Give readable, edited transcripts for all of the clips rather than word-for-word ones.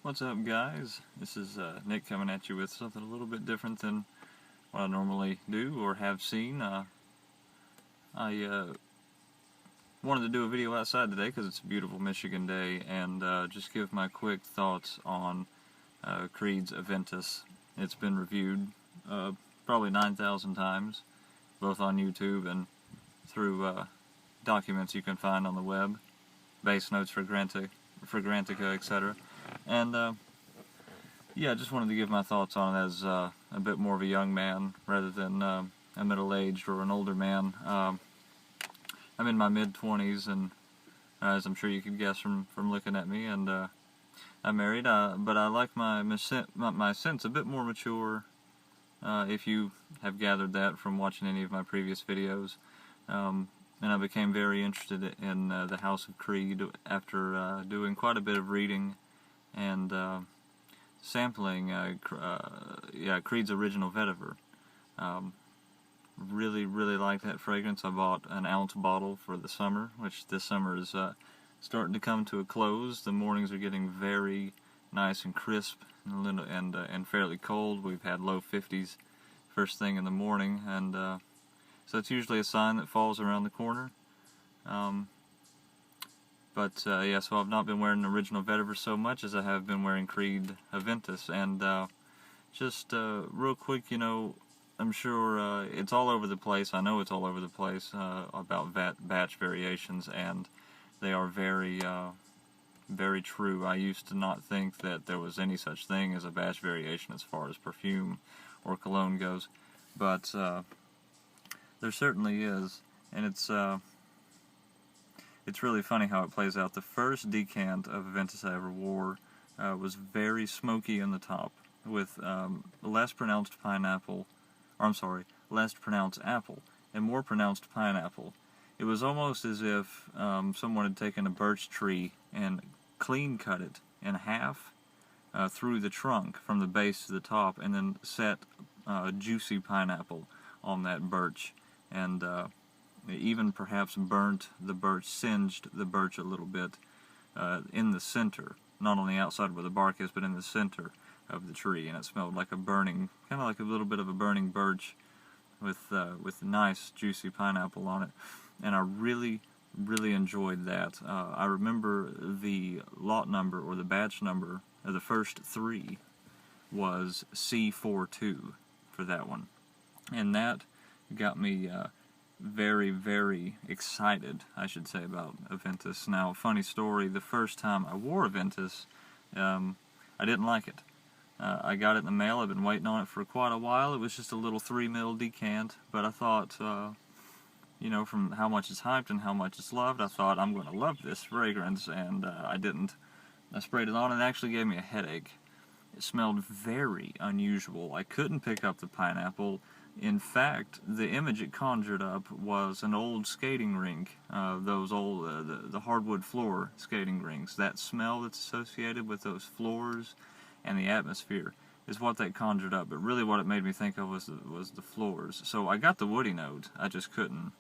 What's up, guys? This is Nick coming at you with something a little bit different than what I normally do or have seen. I wanted to do a video outside today because it's a beautiful Michigan day and just give my quick thoughts on Creed's Aventus. It's been reviewed probably 9,000 times, both on YouTube and through documents you can find on the web, base notes for Grantica, etc. And yeah, I just wanted to give my thoughts on it as a bit more of a young man rather than a middle-aged or an older man. I'm in my mid-20s, and as I'm sure you could guess from looking at me, and I'm married, but I like my sense a bit more mature, if you have gathered that from watching any of my previous videos. And I became very interested in the House of Creed after doing quite a bit of reading and sampling Creed's original vetiver. Really liked that fragrance. I bought an ounce bottle for the summer, which this summer is starting to come to a close. The mornings are getting very nice and crisp and fairly cold. We've had low 50s first thing in the morning, and so it's usually a sign that fall's around the corner. Yeah, so I've not been wearing the original vetiver so much as I have been wearing Creed Aventus. And just real quick, you know, I'm sure it's all over the place. I know it's all over the place about batch variations, and they are very true. I used to not think that there was any such thing as a batch variation as far as perfume or cologne goes, but there certainly is, and it's really funny how it plays out. The first decant of Aventus I ever wore was very smoky in the top, with less pronounced apple, and more pronounced pineapple. It was almost as if someone had taken a birch tree and clean cut it in half through the trunk from the base to the top, and then set juicy pineapple on that birch, and even perhaps singed the birch a little bit in the center, not on the outside where the bark is, but in the center of the tree, and it smelled like a burning, kind of like a little bit of a burning birch with nice juicy pineapple on it, and I really enjoyed that. I remember the lot number or the batch number of the first three was C42 for that one, and that got me very excited, I should say, about Aventus. Now, funny story, the first time I wore Aventus, I didn't like it. I got it in the mail. I've been waiting on it for quite a while. It was just a little 3 ml decant, but I thought, you know, from how much it's hyped and how much it's loved, I thought, I'm going to love this fragrance, and I didn't. I sprayed it on, and it actually gave me a headache. It smelled very unusual. I couldn't pick up the pineapple. In fact, the image it conjured up was an old skating rink, those old, the hardwood floor skating rinks. That smell that's associated with those floors and the atmosphere is what that conjured up, but really what it made me think of was the floors. So I got the woody note, I just couldn't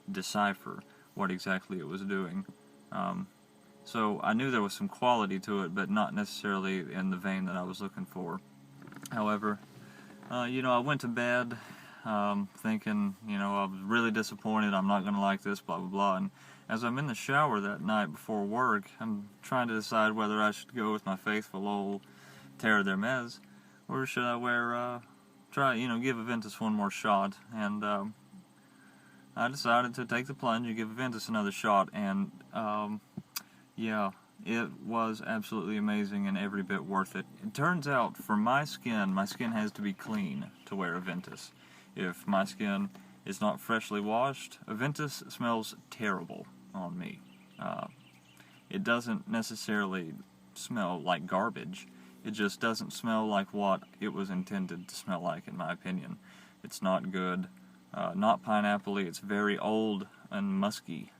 decipher what exactly it was doing. So I knew there was some quality to it, but not necessarily in the vein that I was looking for. However, you know, I went to bed thinking, you know, I was really disappointed, I'm not going to like this, blah blah blah, and as I'm in the shower that night before work, I'm trying to decide whether I should go with my faithful old Terre d'Hermes, or should I give Aventus one more shot, and I decided to take the plunge and give Aventus another shot, and yeah, it was absolutely amazing and every bit worth it. It turns out, for my skin has to be clean to wear Aventus. If my skin is not freshly washed, Aventus smells terrible on me. It doesn't necessarily smell like garbage. It just doesn't smell like what it was intended to smell like, in my opinion. It's not good, not pineapple-y. It's very old and musky,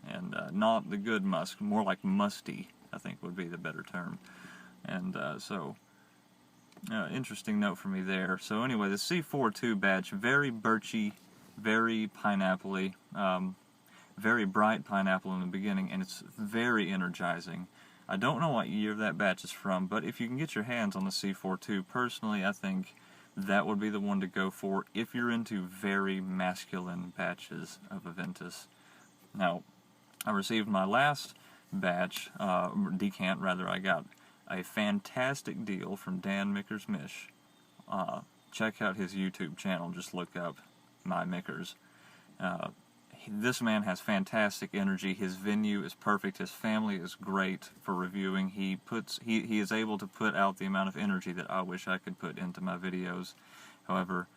and not the good musk, more like musty, I think would be the better term. And interesting note for me there. So anyway, the C42 batch, very birchy, very pineapple-y, very bright pineapple in the beginning, and it's very energizing. I don't know what year that batch is from, but if you can get your hands on the C42, personally I think that would be the one to go for if you're into very masculine batches of Aventus. Now, I received my last batch, decant rather. I got a fantastic deal from Dan Mickers Mish. Check out his YouTube channel, just look up My Mickers. This man has fantastic energy. His venue is perfect. His family is great for reviewing. He is able to put out the amount of energy that I wish I could put into my videos. However,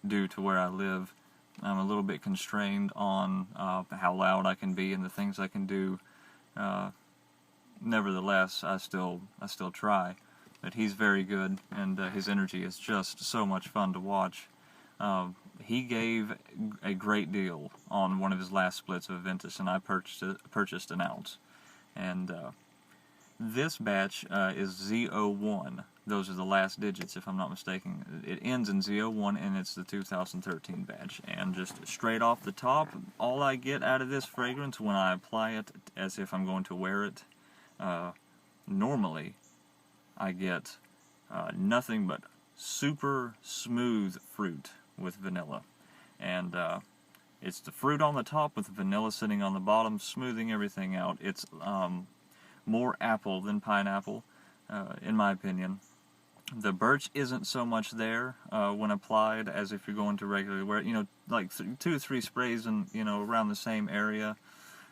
due to where I live, I'm a little bit constrained on how loud I can be and the things I can do. Nevertheless, I still try. But he's very good, and his energy is just so much fun to watch. He gave a great deal on one of his last splits of Aventus, and I purchased an ounce. And this batch is Z01. Those are the last digits, if I'm not mistaken. It ends in Z01, and it's the 2013 batch. And just straight off the top, all I get out of this fragrance when I apply it, as if I'm going to wear it, normally I get nothing but super smooth fruit with vanilla. And it's the fruit on the top with the vanilla sitting on the bottom, smoothing everything out. It's more apple than pineapple, in my opinion. The birch isn't so much there when applied as if you're going to regularly wear it. You know, like 2 or 3 sprays and around the same area.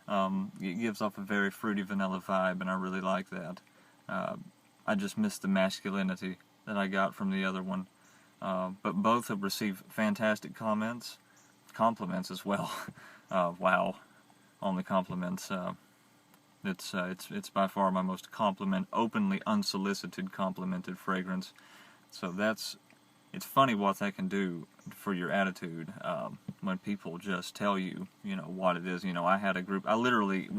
It gives off a very fruity vanilla vibe, and I really like that. I just missed the masculinity that I got from the other one. But both have received fantastic compliments as well. Wow, on the compliments. It's by far my most openly unsolicited complimented fragrance. So it's funny what that can do for your attitude when people just tell you, what it is. I had a group, I literally,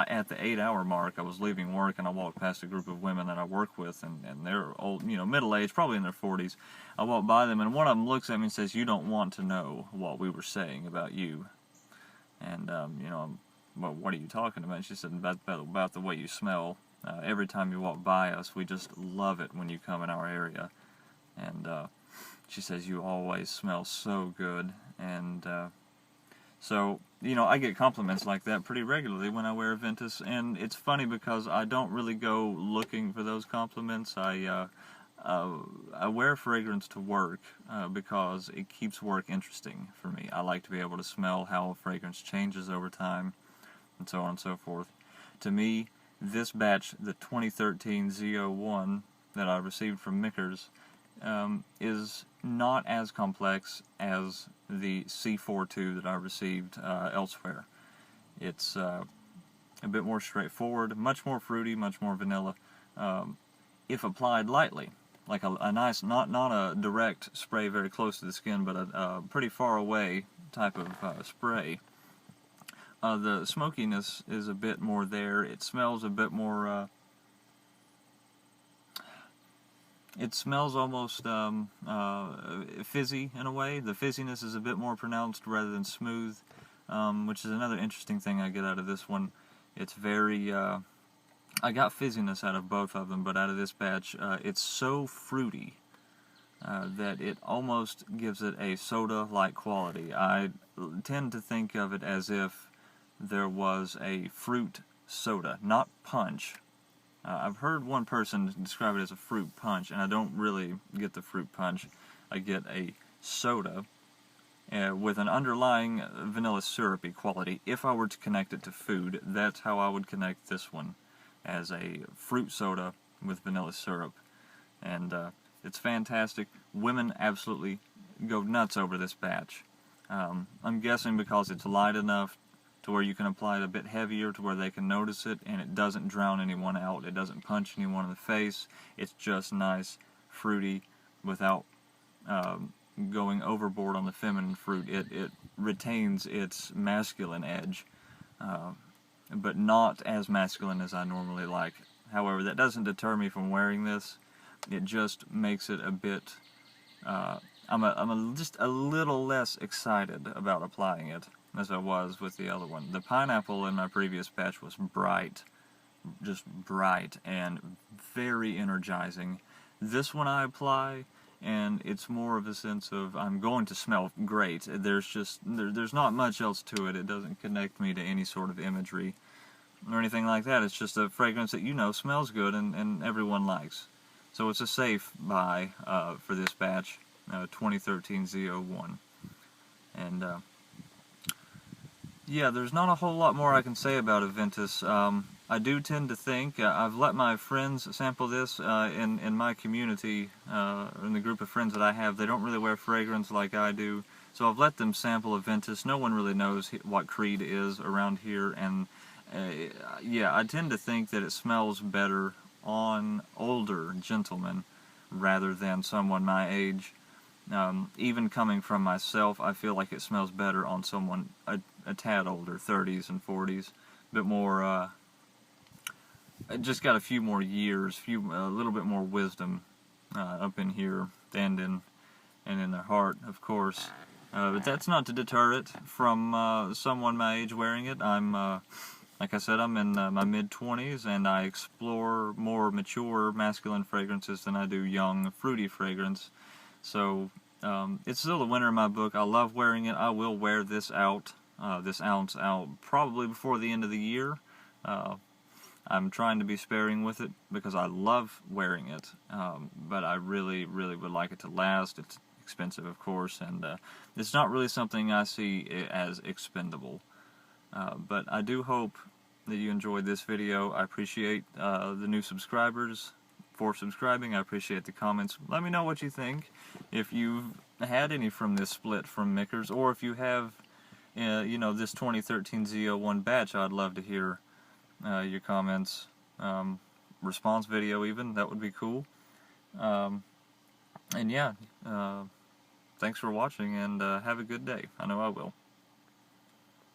at the 8-hour mark, I was leaving work and I walked past a group of women that I work with, and they're old, middle-aged, probably in their 40s. I walked by them and one of them looks at me and says, "You don't want to know what we were saying about you." And, well, what are you talking about? And she said, about the way you smell. Every time you walk by us, we just love it when you come in our area. And she says, "You always smell so good." And so, I get compliments like that pretty regularly when I wear Aventus. And it's funny because I don't really go looking for those compliments. I wear fragrance to work because it keeps work interesting for me. I like to be able to smell how a fragrance changes over time, and so on and so forth. To me, this batch, the 2013 Z01 that I received from Mickers, is not as complex as the C42 that I received elsewhere. It's a bit more straightforward, much more fruity, much more vanilla, if applied lightly. Like a nice, not a direct spray very close to the skin, but a pretty far away type of spray. The smokiness is a bit more there. It smells a bit more, it smells almost fizzy in a way. The fizziness is a bit more pronounced rather than smooth, which is another interesting thing I get out of this one. It's very, I got fizziness out of both of them, but out of this batch, it's so fruity that it almost gives it a soda-like quality. I tend to think of it as if there was a fruit soda, not punch. I've heard one person describe it as a fruit punch, and I don't really get the fruit punch. I get a soda with an underlying vanilla syrupy quality. If I were to connect it to food, that's how I would connect this one, as a fruit soda with vanilla syrup. And it's fantastic. Women absolutely go nuts over this batch. I'm guessing because it's light enough to where you can apply it a bit heavier to where they can notice it, and it doesn't drown anyone out. It doesn't punch anyone in the face. It's just nice, fruity, without going overboard on the feminine fruit. It retains its masculine edge, but not as masculine as I normally like. However, that doesn't deter me from wearing this. It just makes it a bit, I'm just a little less excited about applying it as I was with the other one. The pineapple in my previous batch was bright just bright and very energizing. This one I apply, and it's more of a sense of I'm going to smell great. There's not much else to it. It doesn't connect me to any sort of imagery or anything like that. It's just a fragrance that smells good and everyone likes. So it's a safe buy for this batch, 2013 Z01. And yeah, there's not a whole lot more I can say about Aventus. I do tend to think, I've let my friends sample this in my community, in the group of friends that I have. They don't really wear fragrance like I do, so I've let them sample Aventus. No one really knows what Creed is around here, and yeah, I tend to think that it smells better on older gentlemen rather than someone my age. Even coming from myself, I feel like it smells better on someone a tad older, 30s and 40s, a bit more, just got a few more years, a little bit more wisdom up in here and in their heart, of course. But that's not to deter it from someone my age wearing it. I'm, like I said, I'm in my mid-20s, and I explore more mature masculine fragrances than I do young, fruity fragrance. So it's still the winner in my book. I love wearing it. I will wear this ounce out probably before the end of the year. I'm trying to be sparing with it because I love wearing it, but I really, really would like it to last. It's expensive, of course, and it's not really something I see as expendable. But I do hope that you enjoyed this video. I appreciate the new subscribers for subscribing. I appreciate the comments. Let me know what you think. If you've had any from this split from Michers, or if you have, this 2013 Z01 batch, I'd love to hear your comments. Response video even, that would be cool. And yeah, thanks for watching, and have a good day. I know I will.